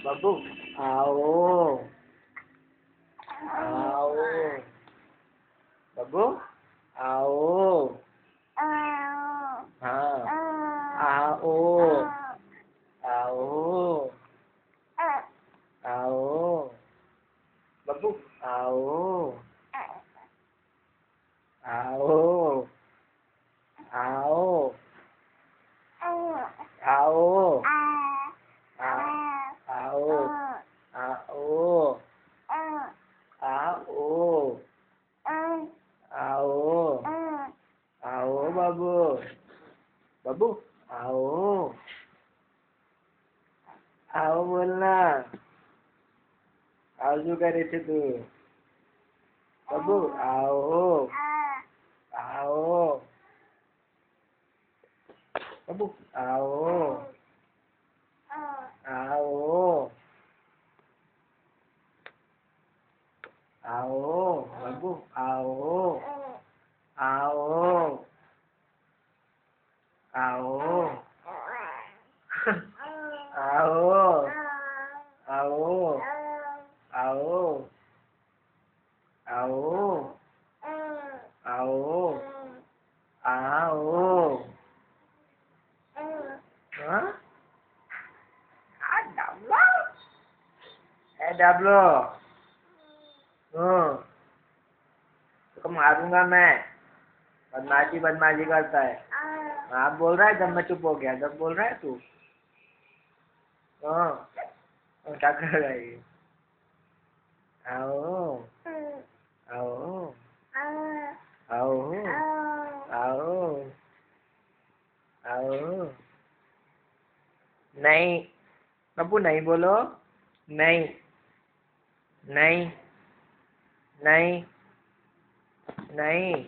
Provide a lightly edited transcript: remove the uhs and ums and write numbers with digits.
बब्बू आओ आओ बब्बू आओ हाँ आओ आओ आओ बब्बू आओ आओ आओ आओ आओ आओ आओ आओ आओ बाबू बाबू आओ आओ बोलना आओ जो करे थे तू बाबू आओ आओ बाबू आओ आओ आओ बाबू आओ आओ आओ आओ आओ आओ आओ आओ आओ हाँ डब्लो तो मारूंगा मैं बदमाशी बदमाशी करता है आप बोल रहा है जब मैं चुप हो गया जब बोल रहा है तू हाँ क्या कर रहा है ये आओ आओ आओ आओ आओ नहीं बब्बू नहीं बोलो नहीं नहीं नहीं नहीं